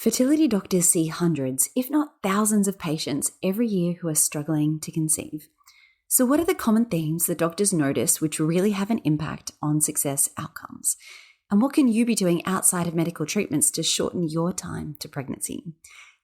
Fertility doctors see hundreds, if not thousands of patients every year who are struggling to conceive. So what are the common themes that doctors notice which really have an impact on success outcomes? And what can you be doing outside of medical treatments to shorten your time to pregnancy?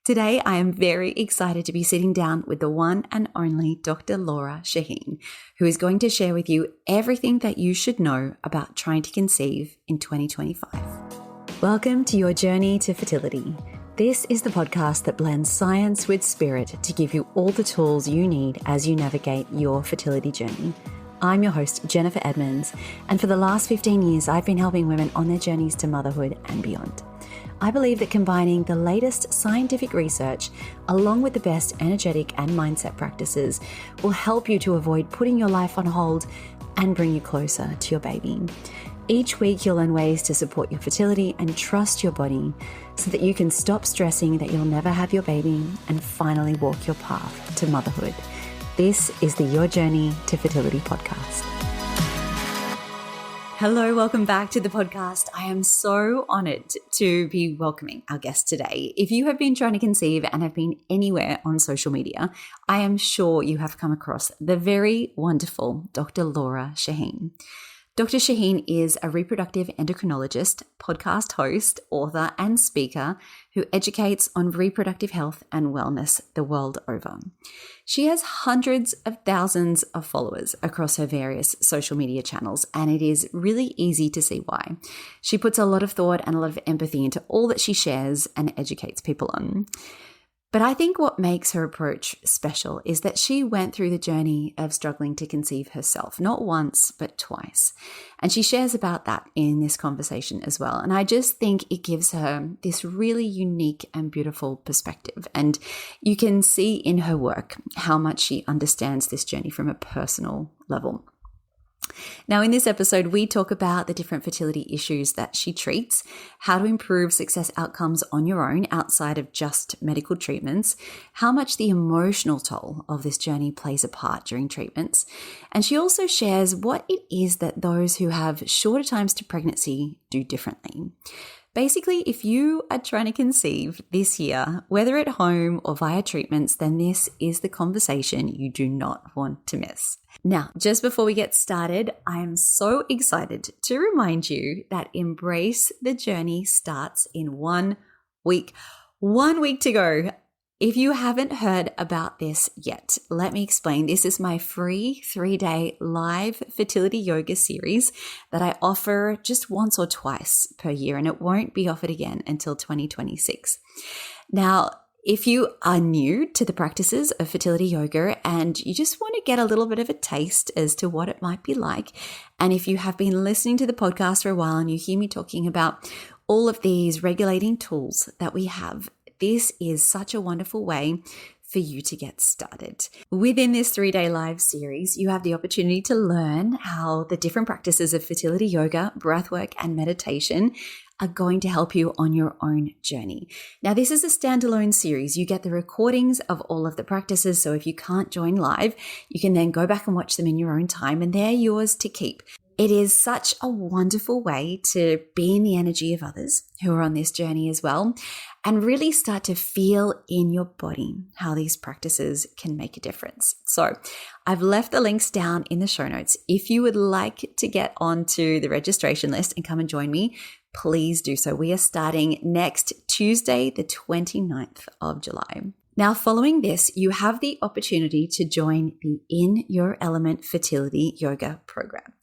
Today, I am very excited to be sitting down with the one and only Dr. Lora Shahine, who is going to share with you everything that you should know about trying to conceive in 2025. Welcome to your journey to fertility. This is the podcast that blends science with spirit to give you all the tools you need as you navigate your fertility journey. I'm your host, Jennifer Edmonds, and for the last 15 years, I've been helping women on their journeys to motherhood and beyond. I believe that combining the latest scientific research along with the best energetic and mindset practices will help you to avoid putting your life on hold and bring you closer to your baby. Each week, you'll learn ways to support your fertility and trust your body so that you can stop stressing that you'll never have your baby and finally walk your path to motherhood. This is the Your Journey to Fertility podcast. Hello, welcome back to the podcast. I am so honored to be welcoming our guest today. If you have been trying to conceive and have been anywhere on social media, I am sure you have come across the very wonderful Dr. Lora Shahine. Dr. Shahine is a reproductive endocrinologist, podcast host, author, and speaker who educates on reproductive health and wellness the world over. She has hundreds of thousands of followers across her various social media channels, and it is really easy to see why. She puts a lot of thought and a lot of empathy into all that she shares and educates people on. But I think what makes her approach special is that she went through the journey of struggling to conceive herself, not once, but twice. And she shares about that in this conversation as well. And I just think it gives her this really unique and beautiful perspective. And you can see in her work how much she understands this journey from a personal level. Now, in this episode, we talk about the different fertility issues that she treats, how to improve success outcomes on your own outside of just medical treatments, how much the emotional toll of this journey plays a part during treatments, and she also shares what it is that those who have shorter times to pregnancy do differently. Basically, if you are trying to conceive this year, whether at home or via treatments, then this is the conversation you do not want to miss. Now, just before we get started, I am so excited to remind you that Embrace the Journey starts in 1 week. 1 week to go. If you haven't heard about this yet, let me explain. This is my free 3-day live fertility yoga series that I offer just once or twice per year, and it won't be offered again until 2026. Now, if you are new to the practices of fertility yoga and you just want to get a little bit of a taste as to what it might be like, and if you have been listening to the podcast for a while and you hear me talking about all of these regulating tools that we have, this is such a wonderful way for you to get started. Within this 3-day live series, you have the opportunity to learn how the different practices of fertility yoga, breathwork, and meditation are going to help you on your own journey. Now, this is a standalone series. You get the recordings of all of the practices, so if you can't join live, you can then go back and watch them in your own time, and they're yours to keep. It is such a wonderful way to be in the energy of others who are on this journey as well, and really start to feel in your body how these practices can make a difference. So I've left the links down in the show notes. If you would like to get onto the registration list and come and join me, please do so. We are starting next Tuesday, the 29th of July. Now, following this, you have the opportunity to join the In Your Element Fertility Yoga program.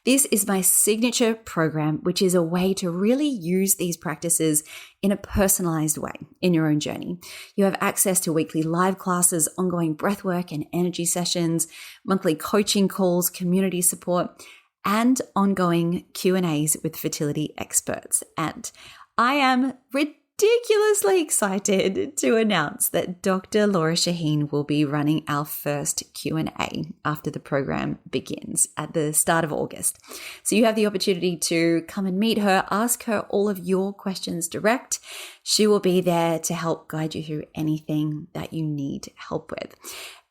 This is my signature program, which is a way to really use these practices in a personalized way in your own journey. You have access to weekly live classes, ongoing breathwork and energy sessions, monthly coaching calls, community support, and ongoing Q&As with fertility experts. And I am ridiculously excited to announce that Dr. Lora Shahine will be running our first Q&A after the program begins at the start of August. So you have the opportunity to come and meet her, ask her all of your questions direct. She will be there to help guide you through anything that you need help with.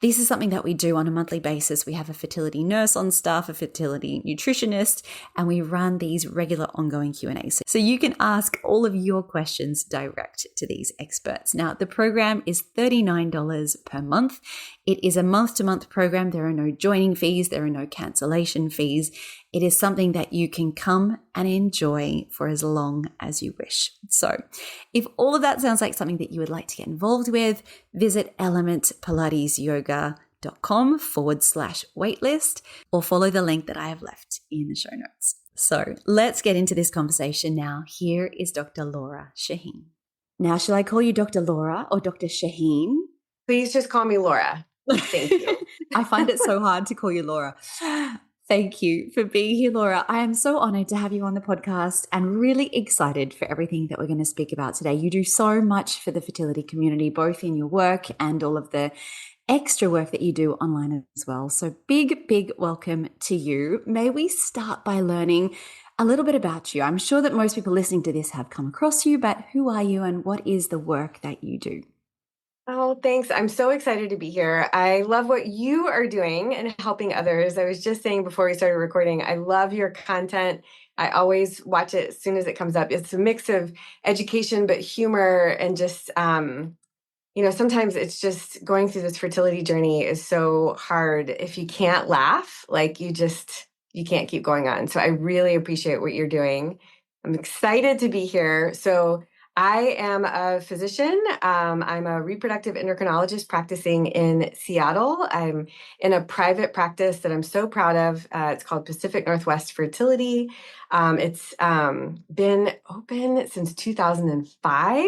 This is something that we do on a monthly basis. We have a fertility nurse on staff, a fertility nutritionist, and we run these regular ongoing Q&As. So you can ask all of your questions direct to these experts. Now, the program is $39 per month. It is a month-to-month program. There are no joining fees. There are no cancellation fees. It is something that you can come and enjoy for as long as you wish. So if all of that sounds like something that you would like to get involved with, visit elementpilatesyoga.com/waitlist or follow the link that I have left in the show notes. So let's get into this conversation now. Here is Dr. Lora Shahine. Now, shall I call you Dr. Lora or Dr. Shahine? Please just call me Laura. Thank you. I find it so hard to call you Laura. Thank you for being here, Laura. I am so honored to have you on the podcast and really excited for everything that we're going to speak about today. You do so much for the fertility community, both in your work and all of the extra work that you do online as well. So big welcome to you. May we start by learning a little bit about you. I'm sure that most people listening to this have come across you, but who are you and what is the work that you do? Oh, thanks. I'm so excited to be here. I love what you are doing and helping others. I was just saying before we started recording, I love your content. I always watch it as soon as it comes up. It's a mix of education, but humor and just, sometimes it's just going through this fertility journey is so hard. If you can't laugh, like you can't keep going on. So I really appreciate what you're doing. I'm excited to be here. So I am a physician. I'm a reproductive endocrinologist practicing in Seattle. I'm in a private practice that I'm so proud of. It's called Pacific Northwest Fertility. It's been open since 2005.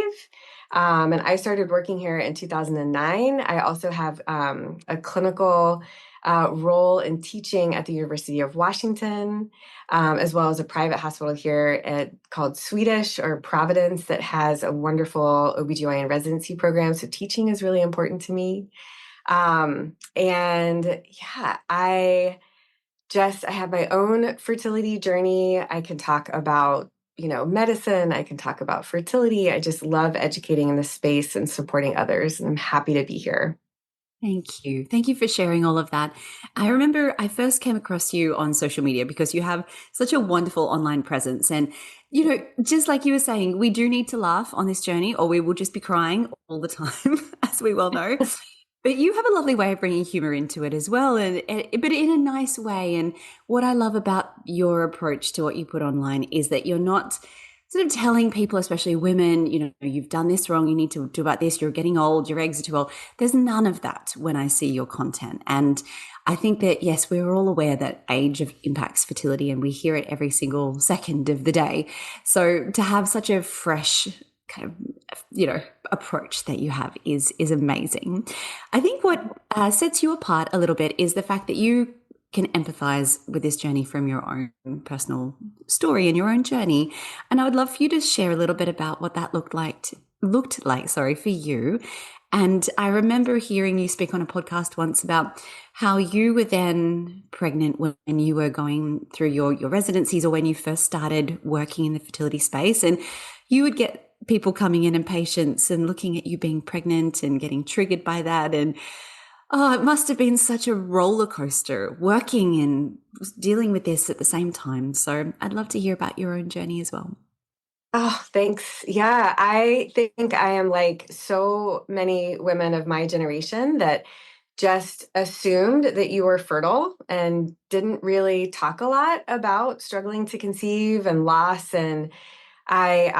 And I started working here in 2009. I also have a clinical role in teaching at the University of Washington, as well as a private hospital here called Swedish or Providence that has a wonderful OBGYN residency program. So teaching is really important to me. I have my own fertility journey. I can talk about medicine. I can talk about fertility. I just love educating in this space and supporting others. And I'm happy to be here. Thank you. Thank you for sharing all of that. I remember I first came across you on social media because you have such a wonderful online presence. And, just like you were saying, we do need to laugh on this journey or we will just be crying all the time, as we well know. But you have a lovely way of bringing humor into it as well, but in a nice way. And what I love about your approach to what you put online is that you're not sort of telling people, especially women, you've done this wrong, you need to do about this, you're getting old, your eggs are too old. There's none of that when I see your content. And I think that, yes, we're all aware that age impacts fertility and we hear it every single second of the day. So to have such a fresh kind of, approach that you have is amazing. I think what sets you apart a little bit is the fact that you can empathize with this journey from your own personal story and your own journey. And I would love for you to share a little bit about what that looked like for you. And I remember hearing you speak on a podcast once about how you were then pregnant when you were going through your residencies or when you first started working in the fertility space. And you would get people coming in and patients and looking at you being pregnant and getting triggered by that. And it must have been such a roller coaster working and dealing with this at the same time. So I'd love to hear about your own journey as well. Oh, thanks. Yeah, I think I am like so many women of my generation that just assumed that you were fertile and didn't really talk a lot about struggling to conceive and loss. And I,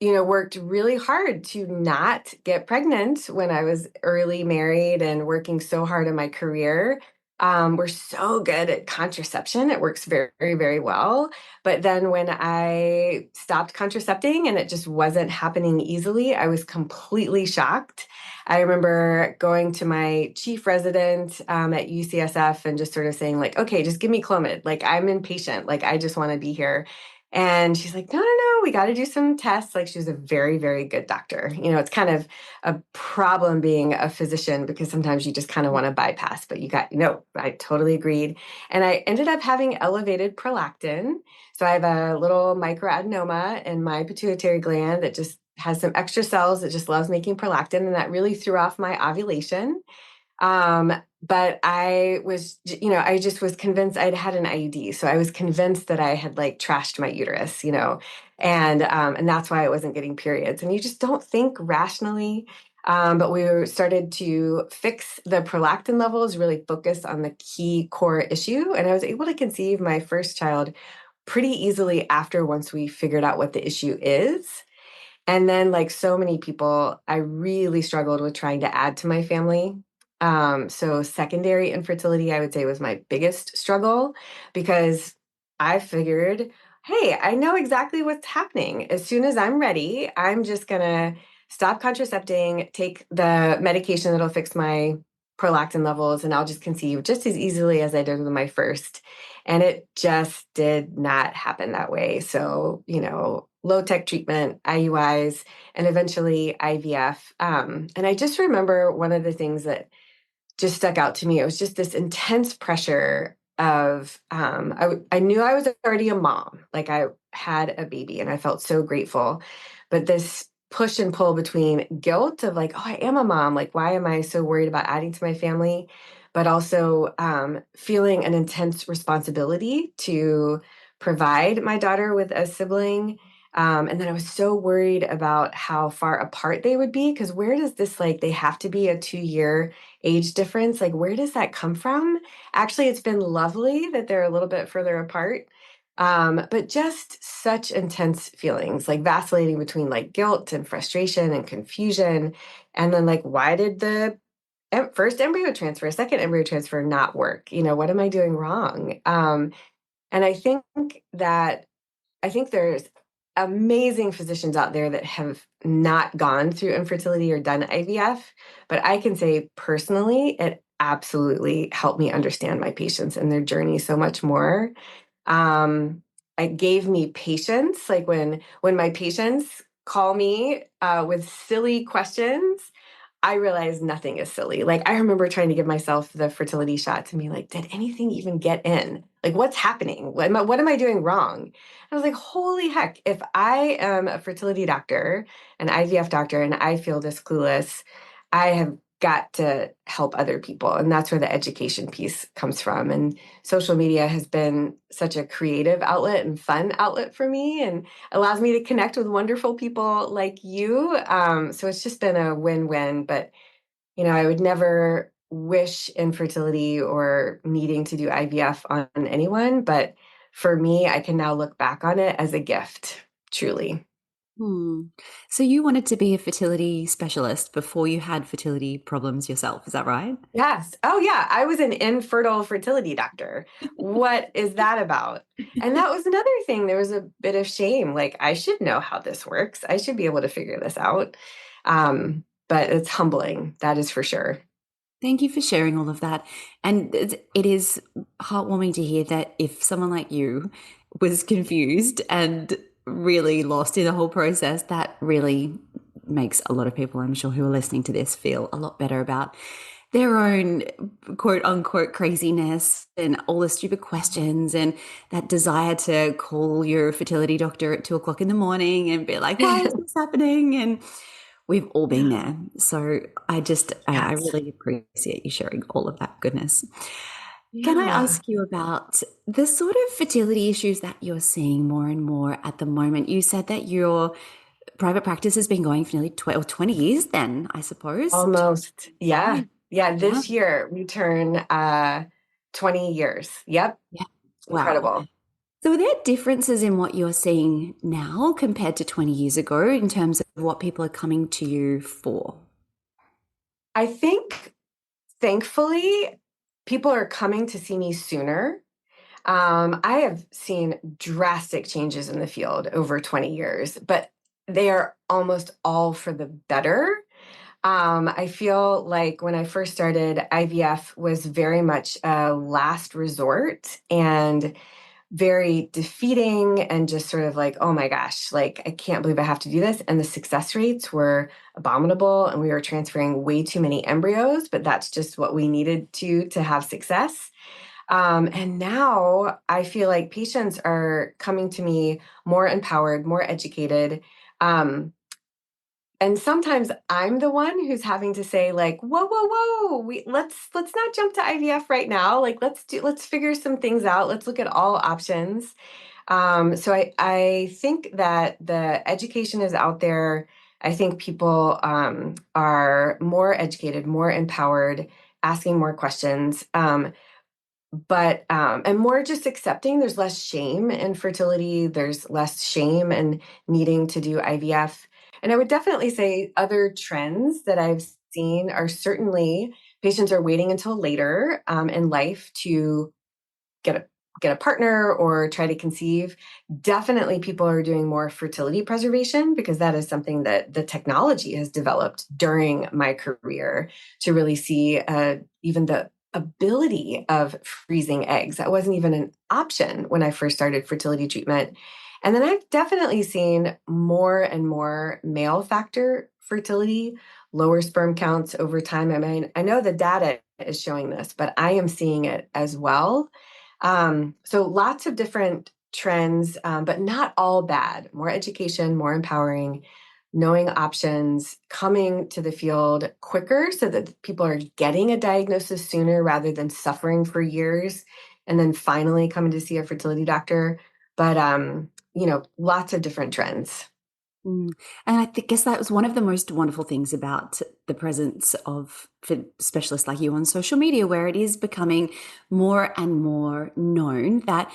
worked really hard to not get pregnant when I was early married and working so hard in my career. We're so good at contraception. It works very, very well. But then when I stopped contracepting and it just wasn't happening easily, I was completely shocked. I remember going to my chief resident at UCSF and just sort of saying like, okay, just give me Clomid. Like I'm impatient. Like I just want to be here. And she's like, no, we got to do some tests. Like she was a very, very good doctor. It's kind of a problem being a physician because sometimes you just kind of want to bypass, but I totally agreed. And I ended up having elevated prolactin. So I have a little microadenoma in my pituitary gland that just has some extra cells that just loves making prolactin. And that really threw off my ovulation. Um, but I was, I just was convinced I'd had an IUD. So I was convinced that I had like trashed my uterus, and that's why I wasn't getting periods. And you just don't think rationally. But started to fix the prolactin levels, really focus on the key core issue. And I was able to conceive my first child pretty easily once we figured out what the issue is. And then, like so many people, I really struggled with trying to add to my family. So secondary infertility, I would say, was my biggest struggle because I figured, hey, I know exactly what's happening. As soon as I'm ready, I'm just gonna stop contracepting, take the medication that'll fix my prolactin levels, and I'll just conceive just as easily as I did with my first. And it just did not happen that way. So, low tech treatment, IUIs, and eventually IVF. And I just remember one of the things that just stuck out to me. It was just this intense pressure of, I knew I was already a mom, like I had a baby and I felt so grateful. But this push and pull between guilt of like, oh, I am a mom. Like, why am I so worried about adding to my family? But also feeling an intense responsibility to provide my daughter with a sibling. And then I was so worried about how far apart they would be. Because where does this, like, they have to be a 2-year age difference? Like, where does that come from? Actually, it's been lovely that they're a little bit further apart. But just such intense feelings, like vacillating between like guilt and frustration and confusion. And then, like, why did the first embryo transfer, second embryo transfer not work? What am I doing wrong? And I think there's amazing physicians out there that have not gone through infertility or done IVF, but I can say personally, it absolutely helped me understand my patients and their journey so much more. Um, it gave me patience. Like when my patients call me with silly questions, I realize nothing is silly. Like I remember trying to give myself the fertility shot to be like, did anything even get in? Like what's happening? What am I doing wrong? I was like, holy heck, if I am a fertility doctor, an IVF doctor, and I feel this clueless, I have got to help other people. And that's where the education piece comes from. And social media has been such a creative outlet and fun outlet for me and allows me to connect with wonderful people like you. So it's just been a win-win. But, I would never wish infertility or needing to do IVF on anyone. But for me, I can now look back on it as a gift, truly. Hmm. So you wanted to be a fertility specialist before you had fertility problems yourself, is that right? Yes. Oh, yeah. I was an infertile fertility doctor. What is that about? And that was another thing. There was a bit of shame. Like, I should know how this works. I should be able to figure this out. But it's humbling. That is for sure. Thank you for sharing all of that. And it is heartwarming to hear that if someone like you was confused and really lost in the whole process, that really makes a lot of people, I'm sure, who are listening to this feel a lot better about their own quote unquote craziness and all the stupid questions and that desire to call your fertility doctor at 2 o'clock in the morning and be like, why is this happening? And we've all been there. So I Yes. really appreciate you sharing all of that goodness. Can I Yeah. ask you about the sort of fertility issues that you're seeing more and more at the moment? You said that your private practice has been going for nearly 12 or 20 years then, I suppose. Almost. Yeah. Yeah. Yeah. Yeah. This year we turn 20 years. Yep. Yeah. Wow. Incredible. So are there differences in what you're seeing now compared to 20 years ago in terms of what people are coming to you for? I think thankfully people are coming to see me sooner. I have seen drastic changes in the field over 20 years, but they are almost all for the better. I feel like when I first started, IVF was very much a last resort and very defeating and just sort of like, oh my gosh, like I can't believe I have to do this. And the success rates were abominable and we were transferring way too many embryos, but that's just what we needed to have success. And now I feel like patients are coming to me more empowered, more educated, um, And sometimes I'm the one who's having to say like, whoa, whoa, whoa, let's not jump to IVF right now. Like let's figure some things out. Let's look at all options. So I think that the education is out there. I think people are more educated, more empowered, asking more questions. But and more just accepting there's less shame in fertility, there's less shame in needing to do IVF. And I would definitely say other trends that I've seen are certainly patients are waiting until later in life to get a get a partner or try to conceive. Definitely people are doing more fertility preservation because that is something that the technology has developed during my career to really see even the ability of freezing eggs. That wasn't even an option when I first started fertility treatment. And then I've definitely seen more and more male factor fertility, lower sperm counts over time. I mean, I know the data is showing this, but I am seeing it as well. So lots of different trends, but not all bad. More education, more empowering, knowing options, coming to the field quicker so that people are getting a diagnosis sooner rather than suffering for years and then finally coming to see a fertility doctor. But, lots of different trends. Mm. And guess that was one of the most wonderful things about the presence of specialists like you on social media, where it is becoming more and more known that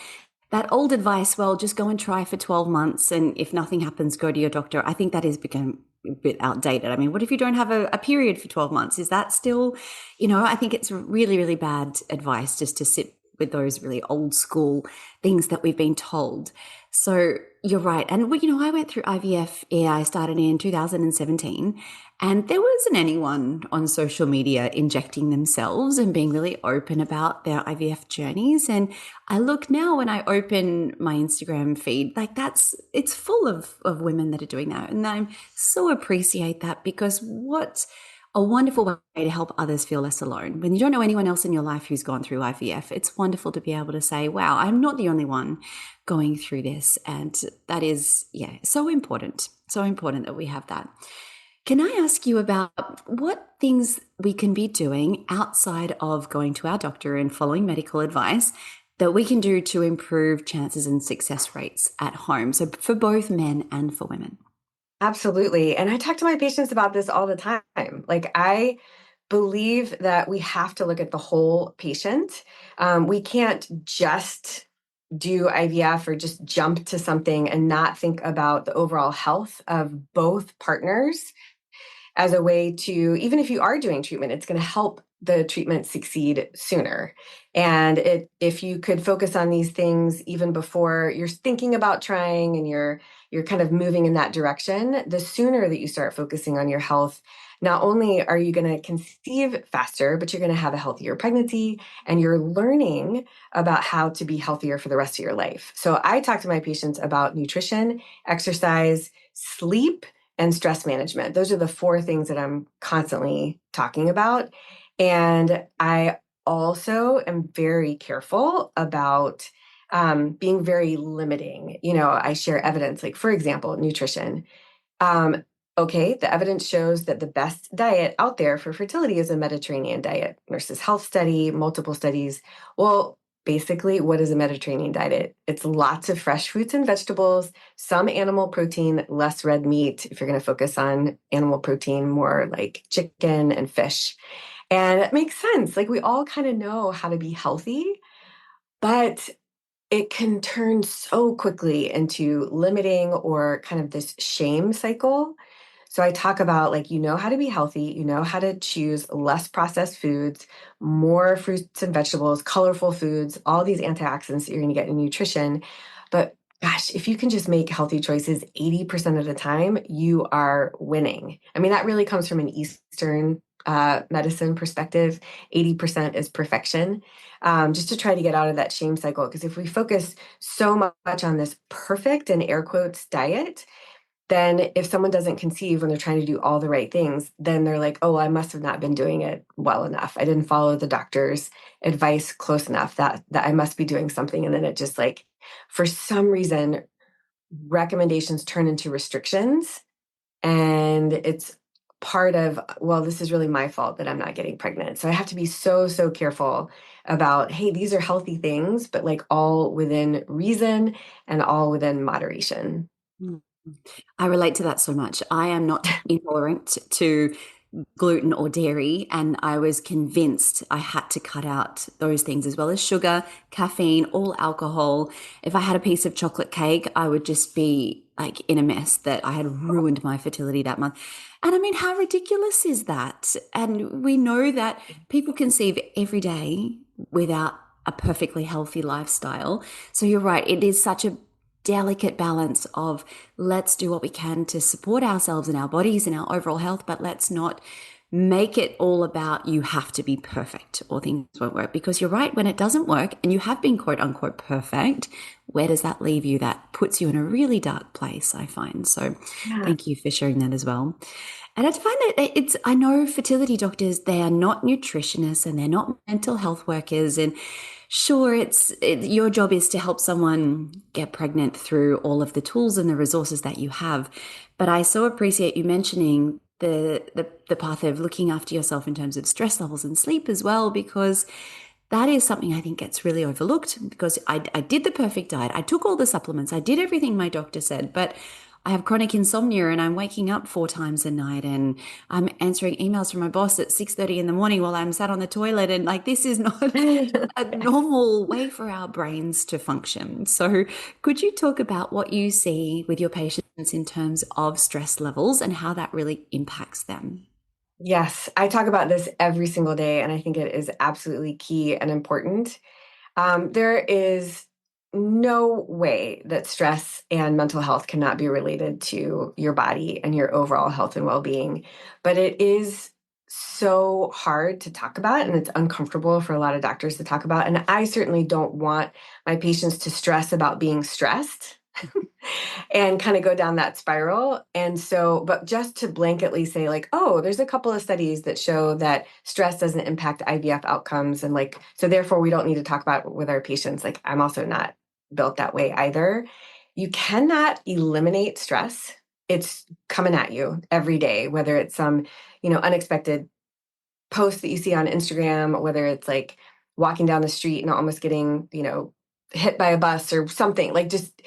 that old advice, well, just go and try for 12 months. And if nothing happens, go to your doctor. I think that has become a bit outdated. I mean, what if you don't have a period for 12 months? Is that still, I think it's really, really bad advice just to sit with those really old school things that we've been told. So you're right. And, I went through IVF. Yeah, I started in 2017, and there wasn't anyone on social media injecting themselves and being really open about their IVF journeys. And I look now when I open my Instagram feed, like it's full of women that are doing that. And I so appreciate that, because what a wonderful way to help others feel less alone. When you don't know anyone else in your life who's gone through IVF, it's wonderful to be able to say, wow, I'm not the only one going through this. And that is, yeah, so important. So important that we have that. Can I ask you about what things we can be doing outside of going to our doctor and following medical advice that we can do to improve chances and success rates at home? So for both men and for women. Absolutely. And I talk to my patients about this all the time. Like, I believe that we have to look at the whole patient. We can't just do IVF or just jump to something and not think about the overall health of both partners as a way to, even if you are doing treatment, it's going to help the treatment succeed sooner. And if you could focus on these things even before you're thinking about trying and you're kind of moving in that direction, the sooner that you start focusing on your health, not only are you going to conceive faster, but you're going to have a healthier pregnancy and you're learning about how to be healthier for the rest of your life. So I talk to my patients about nutrition, exercise, sleep, and stress management. Those are the four things that I'm constantly talking about. And I also am very careful about being very limiting. I share evidence, like, for example, nutrition. Um, okay, the evidence shows that the best diet out there for fertility is a Mediterranean diet. Nurses Health Study, multiple studies. Well, basically, what is a Mediterranean diet? It's lots of fresh fruits and vegetables, some animal protein, less red meat. If you're going to focus on animal protein, more like chicken and fish. And it makes sense. Like, we all kind of know how to be healthy, but it can turn so quickly into limiting or kind of this shame cycle. So I talk about, like, how to be healthy, how to choose less processed foods, more fruits and vegetables, colorful foods, all these antioxidants that you're going to get in nutrition. But gosh, if you can just make healthy choices 80% of the time, you are winning. I mean, that really comes from an Eastern medicine perspective. 80% is perfection, just to try to get out of that shame cycle. Because if we focus so much on this perfect, and air quotes, diet, then if someone doesn't conceive when they're trying to do all the right things, then they're like, oh, I must have not been doing it well enough. I didn't follow the doctor's advice close enough, that I must be doing something. And then it just, like, for some reason, recommendations turn into restrictions And it's part of, well, this is really my fault that I'm not getting pregnant. So I have to be so, so careful about, hey, these are healthy things, but like all within reason and all within moderation. Mm. I relate to that so much. I am not intolerant to gluten or dairy, and I was convinced I had to cut out those things as well as sugar, caffeine, all alcohol. If I had a piece of chocolate cake, I would just be like in a mess that I had ruined my fertility that month. And I mean, how ridiculous is that? And we know that people conceive every day without a perfectly healthy lifestyle. So you're right, it is such a delicate balance of let's do what we can to support ourselves and our bodies and our overall health, but let's not make it all about you have to be perfect or things won't work. Because you're right, when it doesn't work and you have been quote unquote perfect, where does that leave you? That puts you in a really dark place, I find. So Yeah. thank you for sharing that as well. And I find that I know fertility doctors, they are not nutritionists and they're not mental health workers. And sure, your job is to help someone get pregnant through all of the tools and the resources that you have. But I so appreciate you mentioning the path of looking after yourself in terms of stress levels and sleep as well, because that is something I think gets really overlooked because I did the perfect diet. I took all the supplements. I did everything my doctor said, but I have chronic insomnia and I'm waking up 4 times a night and I'm answering emails from my boss at 6:30 in the morning while I'm sat on the toilet. And like, this is not a normal way for our brains to function. So could you talk about what you see with your patients in terms of stress levels and how that really impacts them? Yes, I talk about this every single day, and I think it is absolutely key and important. There is no way that stress and mental health cannot be related to your body and your overall health and well being. But it is so hard to talk about, and it's uncomfortable for a lot of doctors to talk about. And I certainly don't want my patients to stress about being stressed and kind of go down that spiral. And so, but just to blanketly say, like, oh, there's a couple of studies that show that stress doesn't impact IVF outcomes. And like, so therefore, we don't need to talk about it with our patients. Like, I'm also not built that way either. You cannot eliminate stress. It's coming at you every day, whether it's some, unexpected post that you see on Instagram, whether it's like walking down the street and almost getting, hit by a bus or something, like just,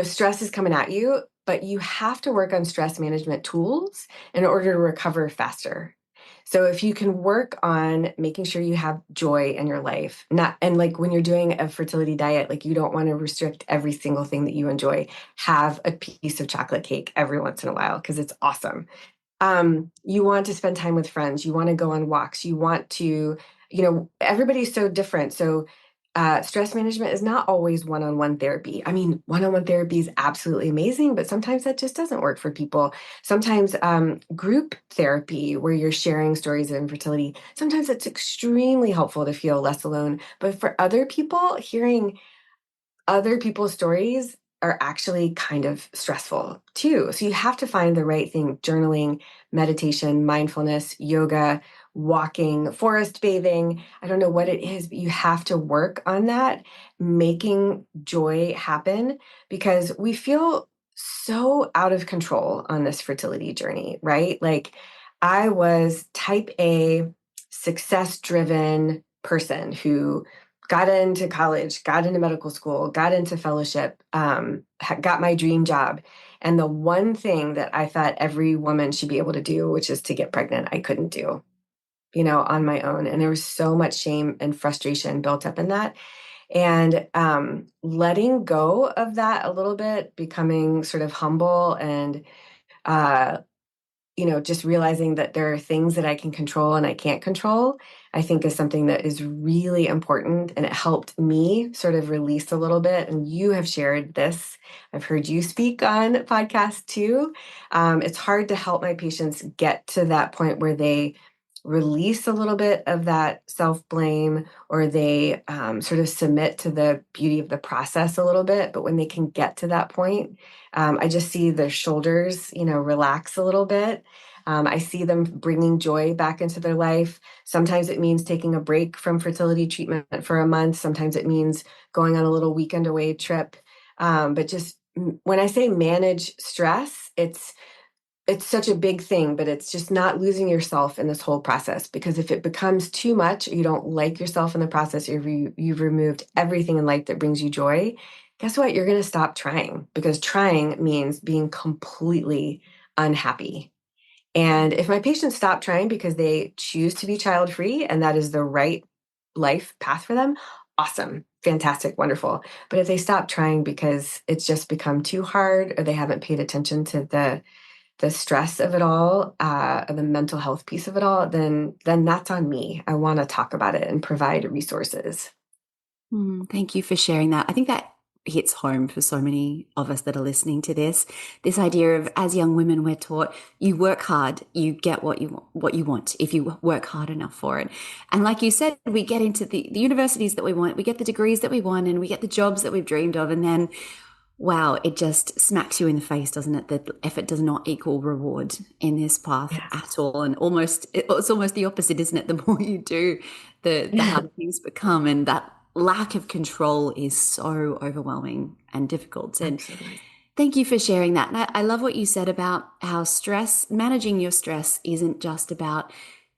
stress is coming at you, but you have to work on stress management tools in order to recover faster. So if you can work on making sure you have joy in your life, not and like when you're doing a fertility diet, like you don't want to restrict every single thing that you enjoy. Have a piece of chocolate cake every once in a while because it's awesome. You want to spend time with friends, you want to go on walks, you want to, everybody's so different. So stress management is not always one-on-one therapy. I mean, one-on-one therapy is absolutely amazing, but sometimes that just doesn't work for people. Sometimes group therapy where you're sharing stories of infertility, sometimes it's extremely helpful to feel less alone. But for other people, hearing other people's stories are actually kind of stressful too. So you have to find the right thing: journaling, meditation, mindfulness, yoga, walking, forest bathing. I don't know what it is, but you have to work on that, making joy happen because we feel so out of control on this fertility journey, right? Like I was type A, success driven person who got into college, got into medical school, got into fellowship, got my dream job. And the one thing that I thought every woman should be able to do, which is to get pregnant, I couldn't do, on my own. And there was so much shame and frustration built up in that. And letting go of that a little bit, becoming sort of humble and uh, just realizing that there are things that I can control and I can't control, I think is something that is really important. And it helped me sort of release a little bit. And you have shared this. I've heard you speak on podcasts too. It's hard to help my patients get to that point where they release a little bit of that self-blame or they sort of submit to the beauty of the process a little bit. But when they can get to that point, I just see their shoulders, relax a little bit. I see them bringing joy back into their life. Sometimes it means taking a break from fertility treatment for a month. Sometimes it means going on a little weekend away trip. But just when I say manage stress, it's it's such a big thing, but it's just not losing yourself in this whole process. Because if it becomes too much, you don't like yourself in the process, you've removed everything in life that brings you joy, guess what? You're going to stop trying, because trying means being completely unhappy. And if my patients stop trying because they choose to be child free and that is the right life path for them, awesome, fantastic, wonderful. But if they stop trying because it's just become too hard, or they haven't paid attention to the stress of it all, or the mental health piece of it all, then that's on me. I want to talk about it and provide resources. Thank you for sharing that. I think that hits home for so many of us that are listening to this idea of, as young women, we're taught you work hard, you get what you want if you work hard enough for it. And like you said, we get into the universities that we want, we get the degrees that we want, and we get the jobs that we've dreamed of, and then wow, it just smacks you in the face, doesn't it? That effort does not equal reward in this path Yes. at all. And it's almost the opposite, isn't it? The more you do, the harder things become. And that lack of control is so overwhelming and difficult. And Absolutely. thank you for sharing that. And I love what you said about how managing your stress isn't just about,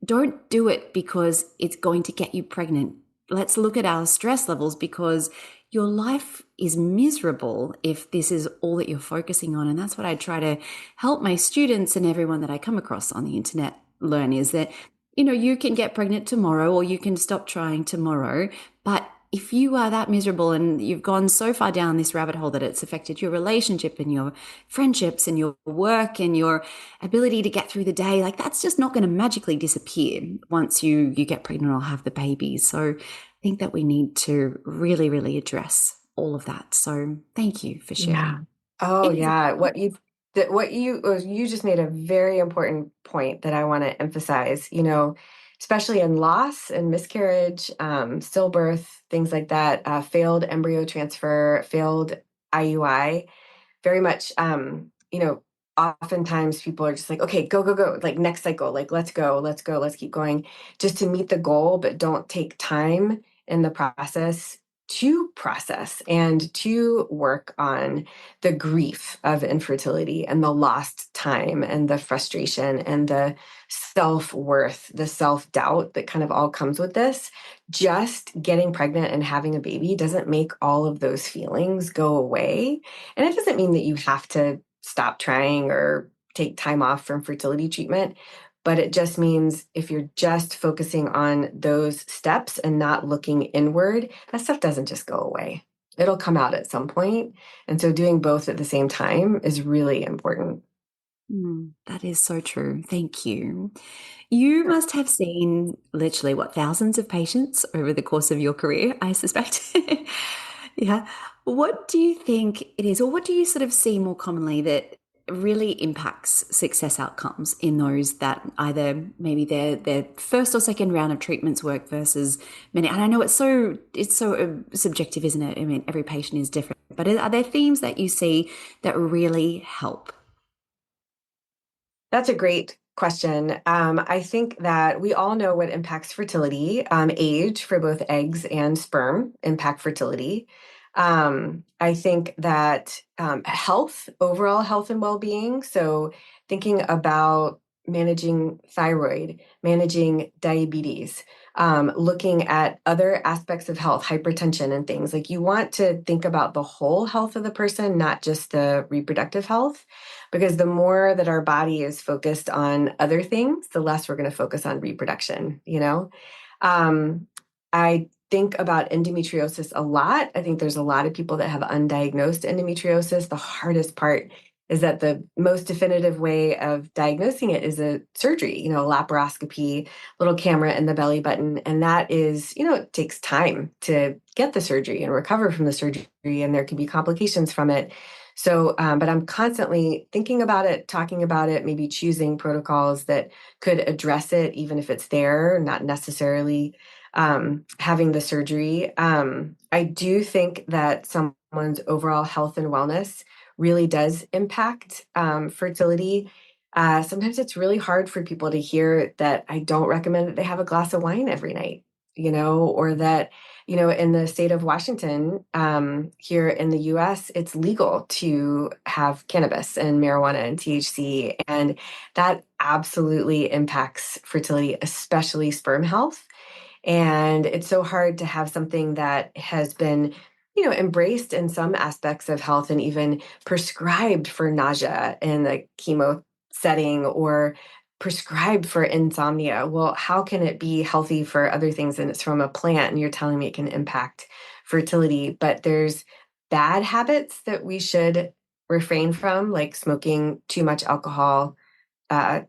don't do it because it's going to get you pregnant. Let's look at our stress levels, because your life is miserable if this is all that you're focusing on. And that's what I try to help my students and everyone that I come across on the internet learn, is that, you can get pregnant tomorrow or you can stop trying tomorrow. But if you are that miserable and you've gone so far down this rabbit hole that it's affected your relationship and your friendships and your work and your ability to get through the day, like, that's just not going to magically disappear once you get pregnant or have the baby. So I think that we need to really, really address all of that. So thank you for Yeah. sharing. Oh, It is. yeah. What you just made a very important point that I want to emphasize, especially in loss and miscarriage, stillbirth, things like that, failed embryo transfer, failed IUI, very much, oftentimes people are just like, okay, go, go, go, like next cycle, like let's go, let's go, let's keep going, just to meet the goal, but don't take time in the process to process and to work on the grief of infertility and the lost time and the frustration and the self-worth, the self-doubt that kind of all comes with this. Just getting pregnant and having a baby doesn't make all of those feelings go away. And it doesn't mean that you have to stop trying or take time off from fertility treatment, but it just means if you're just focusing on those steps and not looking inward, that stuff doesn't just go away. It'll come out at some point. And so doing both at the same time is really important. That is so true. Thank you. You Sure. must have seen literally what, thousands of patients over the course of your career, I suspect. Yeah. What do you think it is, or what do you sort of see more commonly that really impacts success outcomes in those that either maybe their first or second round of treatments work versus many? And I know it's so subjective, isn't it? I mean, every patient is different, but are there themes that you see that really help? That's a great question. I think that we all know what impacts fertility. Age for both eggs and sperm impact fertility. I think that health, overall health and well-being. So thinking about managing thyroid, managing diabetes, looking at other aspects of health, hypertension and things. Like, you want to think about the whole health of the person, not just the reproductive health, because the more that our body is focused on other things, the less we're going to focus on reproduction. Um, I think about endometriosis a lot. I think there's a lot of people that have undiagnosed endometriosis. The hardest part is that the most definitive way of diagnosing it is a surgery, laparoscopy, little camera in the belly button. And that is, it takes time to get the surgery and recover from the surgery, and there can be complications from it. So, but I'm constantly thinking about it, talking about it, maybe choosing protocols that could address it, even if it's there, not necessarily having the surgery. I do think that someone's overall health and wellness really does impact fertility. Sometimes it's really hard for people to hear that I don't recommend that they have a glass of wine every night. or that, in the state of Washington, here in the US, it's legal to have cannabis and marijuana and THC. And that absolutely impacts fertility, especially sperm health. And it's so hard to have something that has been, embraced in some aspects of health and even prescribed for nausea in the chemo setting or prescribed for insomnia. Well, how can it be healthy for other things? And it's from a plant, and you're telling me it can impact fertility. But there's bad habits that we should refrain from, like smoking too much alcohol,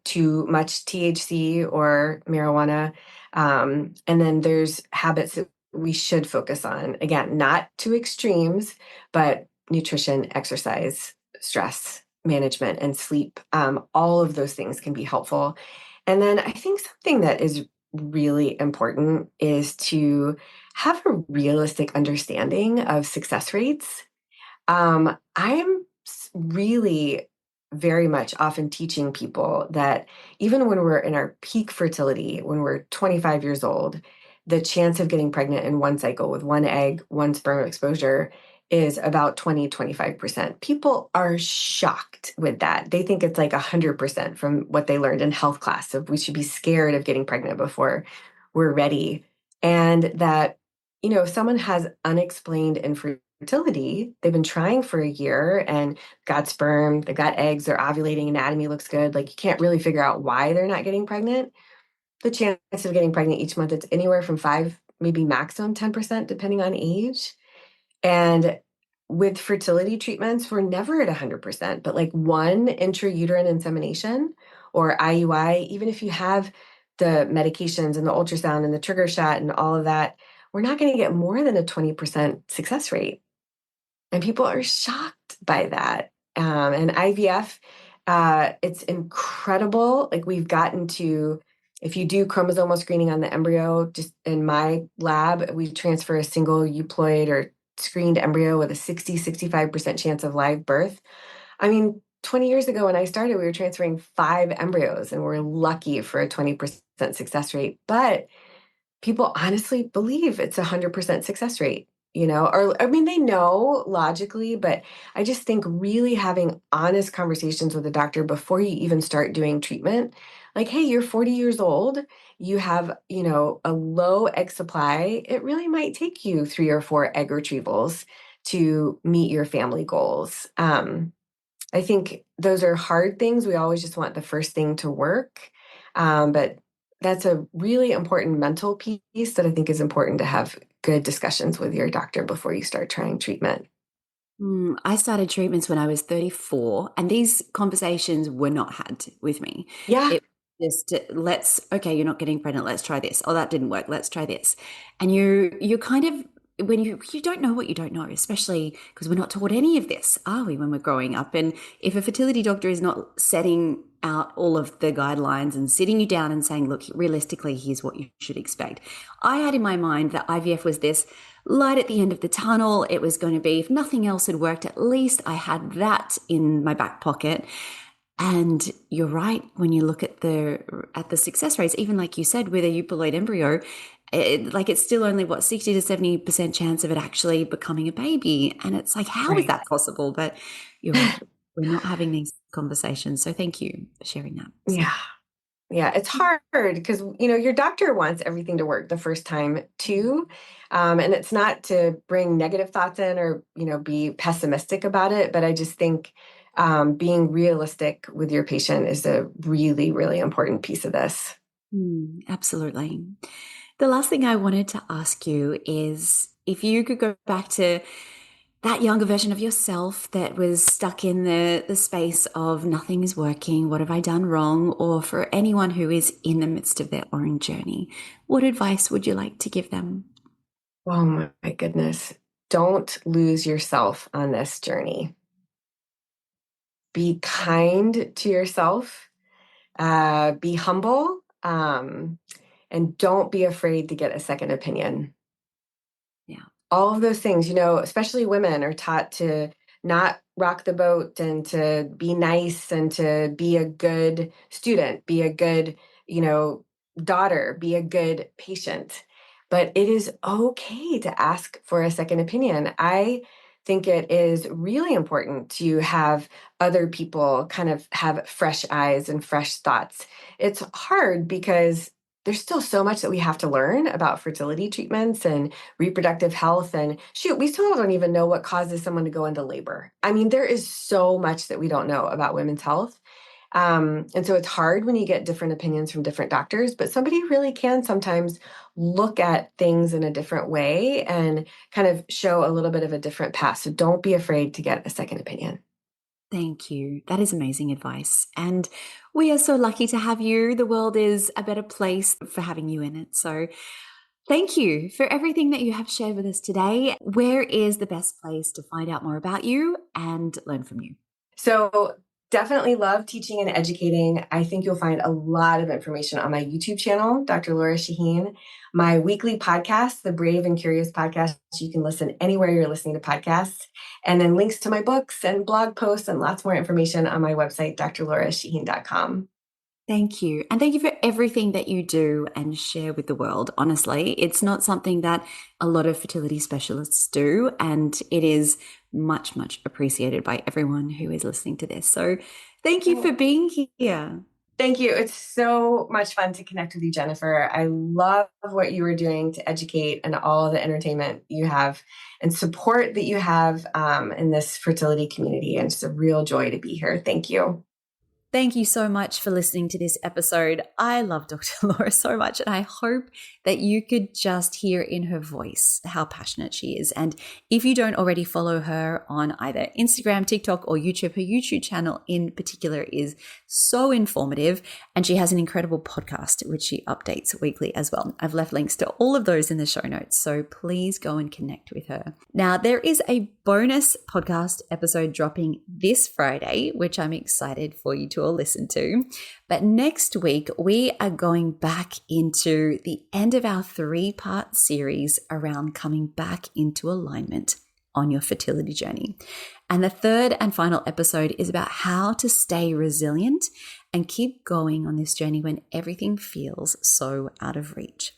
too much THC or marijuana. And then there's habits that we should focus on. Again, not to extremes, but nutrition, exercise, stress management, and sleep. All of those things can be helpful. And then I think something that is really important is to have a realistic understanding of success rates. I'm really very much often teaching people that even when we're in our peak fertility, when we're 25 years old, the chance of getting pregnant in one cycle with one egg, one sperm exposure is about 25%. People are shocked with that. They think it's like 100% from what they learned in health class of we should be scared of getting pregnant before we're ready. And that, if someone has unexplained infertility, they've been trying for a year and got sperm, they got eggs, they're ovulating, anatomy looks good. Like you can't really figure out why they're not getting pregnant. The chance of getting pregnant each month, it's anywhere from 5, maybe maximum 10%, depending on age. And with fertility treatments, we're never at 100%, but like one intrauterine insemination or IUI, even if you have the medications and the ultrasound and the trigger shot and all of that, we're not going to get more than a 20% success rate. And people are shocked by that. And IVF, it's incredible. Like we've gotten to, if you do chromosomal screening on the embryo, just in my lab, we transfer a single euploid or screened embryo with a 65% chance of live birth. I mean, 20 years ago when I started, we were transferring 5 embryos and we're lucky for a 20% success rate. But people honestly believe it's 100% success rate, or I mean, they know logically, but I just think really having honest conversations with a doctor before you even start doing treatment, like, hey, you're 40 years old, you have, a low egg supply. It really might take you 3 or 4 egg retrievals to meet your family goals. I think those are hard things. We always just want the first thing to work. But that's a really important mental piece that I think is important to have good discussions with your doctor before you start trying treatment. I started treatments when I was 34, and these conversations were not had with me. Yeah, It was just okay, you're not getting pregnant, let's try this. Oh, that didn't work, let's try this. And you're kind of, when you don't know what you don't know, especially because we're not taught any of this, are we, when we're growing up? And if a fertility doctor is not setting out all of the guidelines and sitting you down and saying, look, realistically, here's what you should expect. I had in my mind that IVF was this light at the end of the tunnel. It was going to be, if nothing else had worked, at least I had that in my back pocket. And you're right, when you look at the success rates, even like you said, with a euploid embryo, it's still only 60 to 70% chance of it actually becoming a baby. And it's like, how is right. that possible? But you're right, we're not having these conversations. So thank you for sharing that. So, Yeah. Yeah, it's hard because your doctor wants everything to work the first time too, and it's not to bring negative thoughts in or be pessimistic about it. But I just think being realistic with your patient is a really, really important piece of this. absolutely. The last thing I wanted to ask you is if you could go back to that younger version of yourself that was stuck in the space of nothing is working, what have I done wrong? Or for anyone who is in the midst of their own journey, what advice would you like to give them? Oh my goodness. Don't lose yourself on this journey. Be kind to yourself, be humble, and don't be afraid to get a second opinion. Yeah. All of those things, especially women are taught to not rock the boat and to be nice and to be a good student, be a good, you know, daughter, be a good patient. but it is okay to ask for a second opinion. I think it is really important to have other people kind of have fresh eyes and fresh thoughts. It's hard because there's still so much that we have to learn about fertility treatments and reproductive health. And shoot, we still don't even know what causes someone to go into labor. I mean, there is so much that we don't know about women's health. And so it's hard when you get different opinions from different doctors, but somebody really can sometimes look at things in a different way and kind of show a little bit of a different path. So don't be afraid to get a second opinion. Thank you. That is amazing advice. And we are so lucky to have you. The world is a better place for having you in it. So thank you for everything that you have shared with us today. Where is the best place to find out more about you and learn from you? So definitely love teaching and educating. I think you'll find a lot of information on my YouTube channel, Dr. Lora Shahine, my weekly podcast, the Brave and Curious podcast. You can listen anywhere you're listening to podcasts, and then links to my books and blog posts and lots more information on my website, drlorashahine.com. Thank you. And thank you for everything that you do and share with the world. Honestly, it's not something that a lot of fertility specialists do, and it is much, much appreciated by everyone who is listening to this. So thank you for being here. Thank you. It's so much fun to connect with you, Jennifer. I love what you are doing to educate and all the entertainment you have and support that you have in this fertility community. And it's a real joy to be here. Thank you. Thank you so much for listening to this episode. I love Dr. Lora so much, and I hope that you could just hear in her voice how passionate she is. And if you don't already follow her on either Instagram, TikTok, or YouTube, her YouTube channel in particular is so informative, and she has an incredible podcast, which she updates weekly as well. I've left links to all of those in the show notes, so please go and connect with her. Now, there is a bonus podcast episode dropping this Friday, which I'm excited for you to all listen to. But next week, we are going back into the end of our 3-part series around coming back into alignment on your fertility journey. And the third and final episode is about how to stay resilient and keep going on this journey when everything feels so out of reach.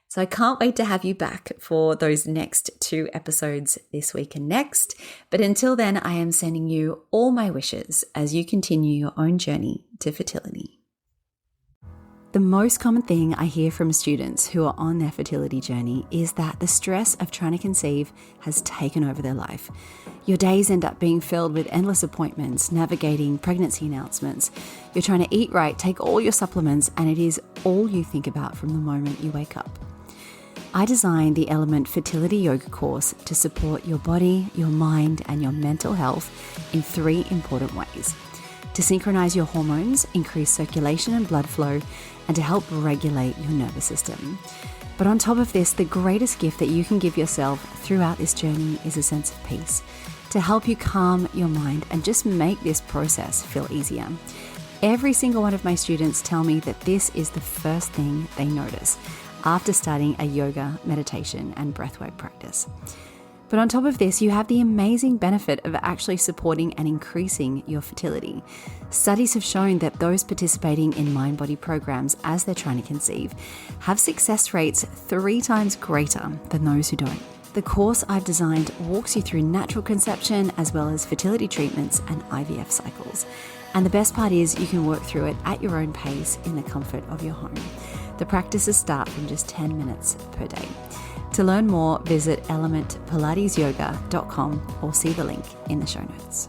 So I can't wait to have you back for those next 2 episodes this week and next. But until then, I am sending you all my wishes as you continue your own journey to fertility. The most common thing I hear from students who are on their fertility journey is that the stress of trying to conceive has taken over their life. Your days end up being filled with endless appointments, navigating pregnancy announcements. You're trying to eat right, take all your supplements, and it is all you think about from the moment you wake up. I designed the Element Fertility Yoga course to support your body, your mind, and your mental health in 3 important ways: to synchronize your hormones, increase circulation and blood flow, and to help regulate your nervous system. But on top of this, the greatest gift that you can give yourself throughout this journey is a sense of peace, to help you calm your mind and just make this process feel easier. Every single one of my students tell me that this is the first thing they notice after starting a yoga, meditation, and breathwork practice. But on top of this, you have the amazing benefit of actually supporting and increasing your fertility. Studies have shown that those participating in mind-body programs as they're trying to conceive have success rates 3 times greater than those who don't. The course I've designed walks you through natural conception as well as fertility treatments and IVF cycles. And the best part is you can work through it at your own pace in the comfort of your home. The practices start from just 10 minutes per day. To learn more, visit elementpilatesyoga.com or see the link in the show notes.